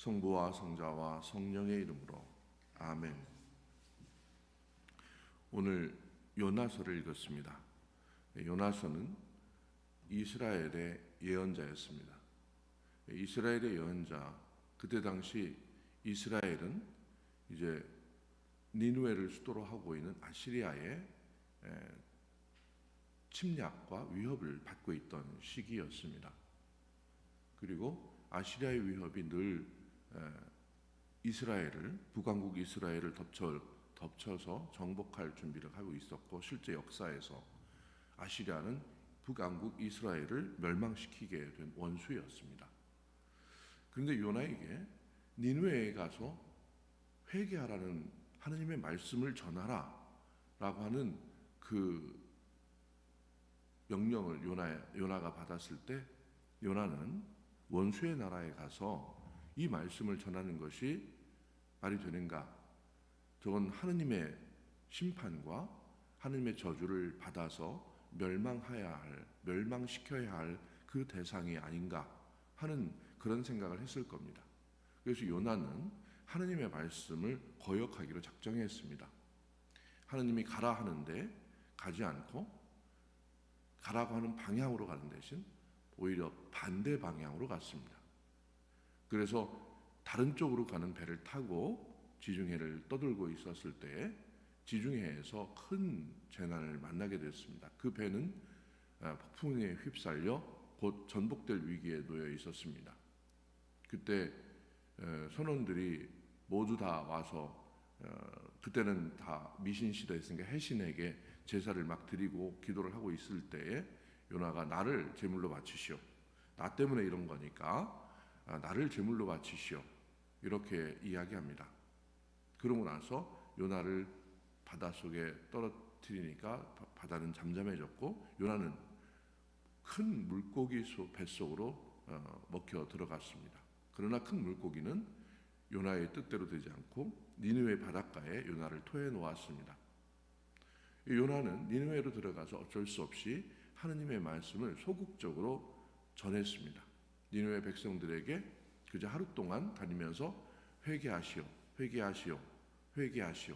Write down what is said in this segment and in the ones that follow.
성부와 성자와 성령의 이름으로 아멘. 오늘 요나서를 읽었습니다. 요나서는 이스라엘의 예언자였습니다. 이스라엘의 예언자, 그때 당시 이스라엘은 이제 니누에를 수도로 하고 있는 아시리아의 침략과 위협을 받고 있던 시기였습니다. 그리고 아시리아의 위협이 늘 이스라엘을, 북왕국 이스라엘을 덮쳐서 정복할 준비를 하고 있었고, 실제 역사에서 아시리아는 북왕국 이스라엘을 멸망시키게 된 원수였습니다. 그런데 요나에게 니느웨에 가서 회개하라는 하느님의 말씀을 전하라 라고 하는 그 명령을 요나가 받았을 때, 요나는 원수의 나라에 가서 이 말씀을 전하는 것이 말이 되는가? 저건 하느님의 심판과 하느님의 저주를 받아서 멸망시켜야 할 그 대상이 아닌가 하는 그런 생각을 했을 겁니다. 그래서 요나는 하느님의 말씀을 거역하기로 작정했습니다. 하느님이 가라 하는데 가지 않고, 가라고 하는 방향으로 가는 대신 오히려 반대 방향으로 갔습니다. 그래서 다른 쪽으로 가는 배를 타고 지중해를 떠돌고 있었을 때에 지중해에서 큰 재난을 만나게 됐습니다. 그 배는 폭풍에 휩쓸려 곧 전복될 위기에 놓여 있었습니다. 그때 선원들이 모두 다 와서, 그때는 다 미신 시대였으니까 해신에게 제사를 막 드리고 기도를 하고 있을 때에 요나가 나를 제물로 바치시오. 나 때문에 이런 거니까 나를 제물로 바치시오. 이렇게 이야기합니다. 그러고 나서 요나를 바닷속에 떨어뜨리니까 바다는 잠잠해졌고, 요나는 큰 물고기 뱃속으로 먹혀 들어갔습니다. 그러나 큰 물고기는 요나의 뜻대로 되지 않고 니느웨 바닷가에 요나를 토해 놓았습니다. 요나는 니느웨로 들어가서 어쩔 수 없이 하느님의 말씀을 소극적으로 전했습니다. 니느웨 백성들에게 그저 하루 동안 다니면서 회개하시오, 회개하시오, 회개하시오,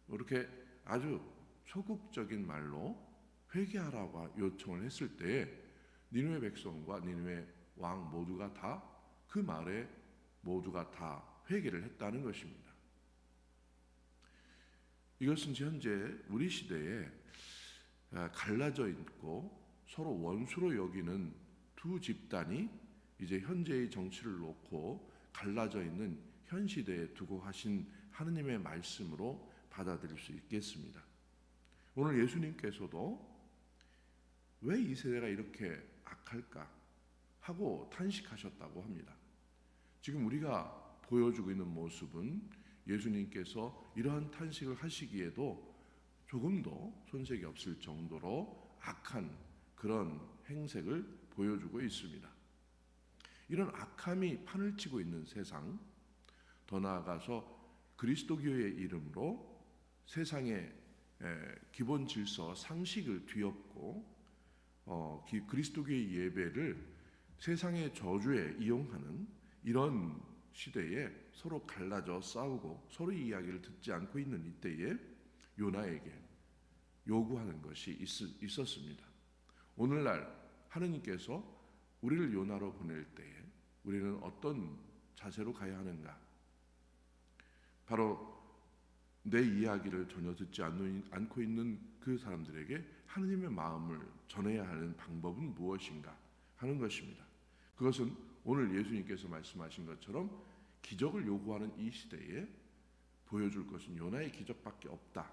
이렇게 아주 소극적인 말로 회개하라고 요청을 했을 때 니느웨 백성과 니느웨 왕 모두가 다 그 말에 모두가 다 회개를 했다는 것입니다. 이것은 현재 우리 시대에 갈라져 있고 서로 원수로 여기는 두 집단이 이제 현재의 정치를 놓고 갈라져 있는 현 시대에 두고 하신 하느님의 말씀으로 받아들일 수 있겠습니다. 오늘 예수님께서도 왜 이 세대가 이렇게 악할까 하고 탄식하셨다고 합니다. 지금 우리가 보여주고 있는 모습은 예수님께서 이러한 탄식을 하시기에도 조금도 손색이 없을 정도로 악한 그런 행색을 보여주고 있습니다. 이런 악함이 판을 치고 있는 세상, 더 나아가서 그리스도교의 이름으로 세상의 기본 질서, 상식을 뒤엎고 그리스도교의 예배를 세상의 저주에 이용하는 이런 시대에 서로 갈라져 싸우고 서로의 이야기를 듣지 않고 있는 이때에 요나에게 요구하는 것이 있었습니다. 오늘날 하느님께서 우리를 요나로 보낼 때에 우리는 어떤 자세로 가야 하는가? 바로 내 이야기를 전혀 듣지 않고 있는 그 사람들에게 하느님의 마음을 전해야 하는 방법은 무엇인가 하는 것입니다. 그것은 오늘 예수님께서 말씀하신 것처럼 기적을 요구하는 이 시대에 보여줄 것은 요나의 기적밖에 없다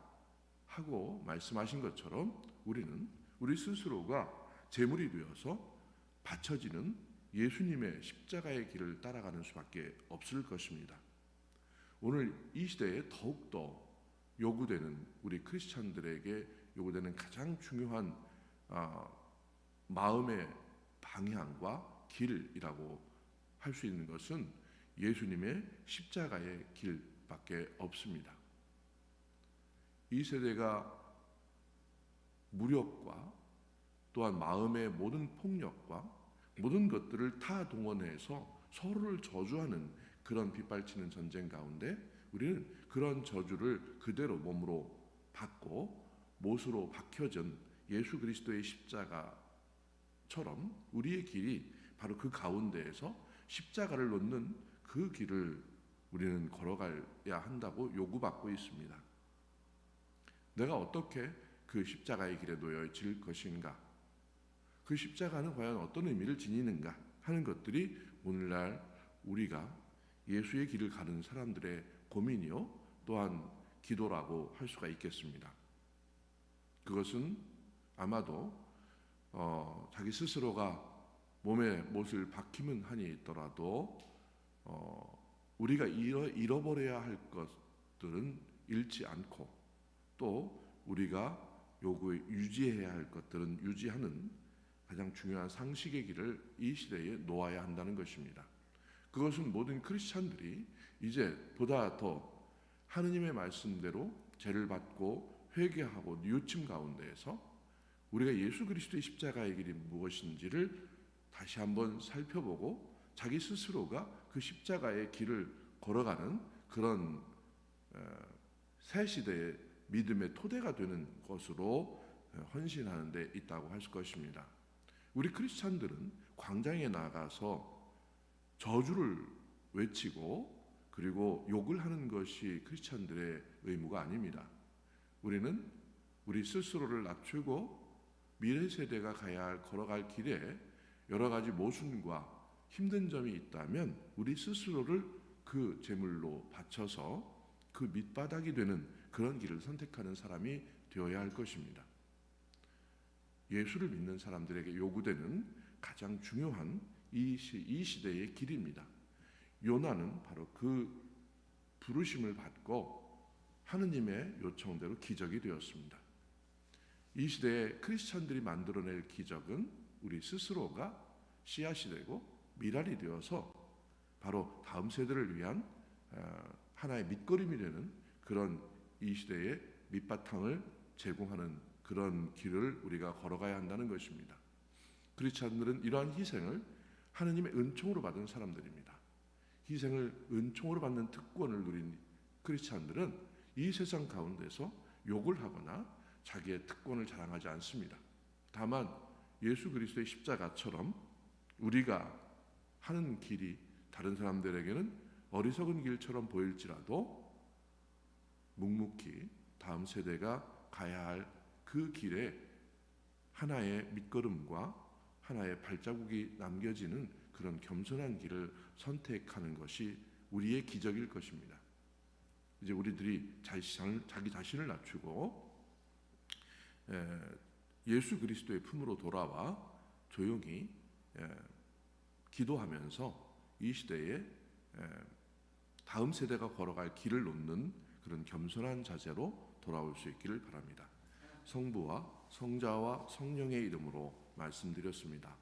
하고 말씀하신 것처럼 우리는 우리 스스로가 제물이 되어서 바쳐지는 예수님의 십자가의 길을 따라가는 수밖에 없을 것입니다. 오늘 이 시대에 더욱더 요구되는, 우리 크리스찬들에게 요구되는 가장 중요한 마음의 방향과 길이라고 할 수 있는 것은 예수님의 십자가의 길밖에 없습니다. 이 세대가 무력과 또한 마음의 모든 폭력과 모든 것들을 다 동원해서 서로를 저주하는 그런 빗발치는 전쟁 가운데 우리는 그런 저주를 그대로 몸으로 받고 못으로 박혀진 예수 그리스도의 십자가처럼 우리의 길이 바로 그 가운데에서 십자가를 놓는 그 길을 우리는 걸어가야 한다고 요구받고 있습니다. 내가 어떻게 그 십자가의 길에 놓여질 것인가? 그 십자가는 과연 어떤 의미를 지니는가 하는 것들이 오늘날 우리가 예수의 길을 가는 사람들의 고민이요 또한 기도라고 할 수가 있겠습니다. 그것은 아마도 자기 스스로가 몸에 못을 박히면 한이 있더라도 우리가 잃어버려야 할 것들은 잃지 않고 또 우리가 유지해야 할 것들은 유지하는 가장 중요한 상식의 길을 이 시대에 놓아야 한다는 것입니다. 그것은 모든 크리스찬들이 이제 보다 더 하느님의 말씀대로 죄를 받고 회개하고 뉘우침 가운데에서 우리가 예수 그리스도의 십자가의 길이 무엇인지를 다시 한번 살펴보고 자기 스스로가 그 십자가의 길을 걸어가는 그런 새 시대의 믿음의 토대가 되는 것으로 헌신하는 데 있다고 할 것입니다. 우리 크리스찬들은 광장에 나가서 저주를 외치고 그리고 욕을 하는 것이 크리스찬들의 의무가 아닙니다. 우리는 우리 스스로를 낮추고 미래 세대가 걸어갈 길에 여러 가지 모순과 힘든 점이 있다면 우리 스스로를 그 제물로 바쳐서 그 밑바닥이 되는 그런 길을 선택하는 사람이 되어야 할 것입니다. 예수를 믿는 사람들에게 요구되는 가장 중요한 이 시대의 길입니다. 요나는 바로 그 부르심을 받고 하느님의 요청대로 기적이 되었습니다. 이 시대에 크리스천들이 만들어낼 기적은 우리 스스로가 씨앗이 되고 미랄이 되어서 바로 다음 세대를 위한 하나의 밑거름이 되는 그런 이 시대의 밑바탕을 제공하는 그런 길을 우리가 걸어가야 한다는 것입니다. 크리스천들은 이러한 희생을 하느님의 은총으로 받은 사람들입니다. 희생을 은총으로 받는 특권을 누린 크리스천들은 이 세상 가운데서 욕을 하거나 자기의 특권을 자랑하지 않습니다. 다만 예수 그리스도의 십자가처럼 우리가 하는 길이 다른 사람들에게는 어리석은 길처럼 보일지라도 묵묵히 다음 세대가 가야 할 그 길에 하나의 밑거름과 하나의 발자국이 남겨지는 그런 겸손한 길을 선택하는 것이 우리의 기적일 것입니다. 이제 우리들이 자기 자신을 낮추고 예수 그리스도의 품으로 돌아와 조용히 기도하면서 이 시대에 다음 세대가 걸어갈 길을 놓는 그런 겸손한 자세로 돌아올 수 있기를 바랍니다. 성부와 성자와 성령의 이름으로 말씀드렸습니다.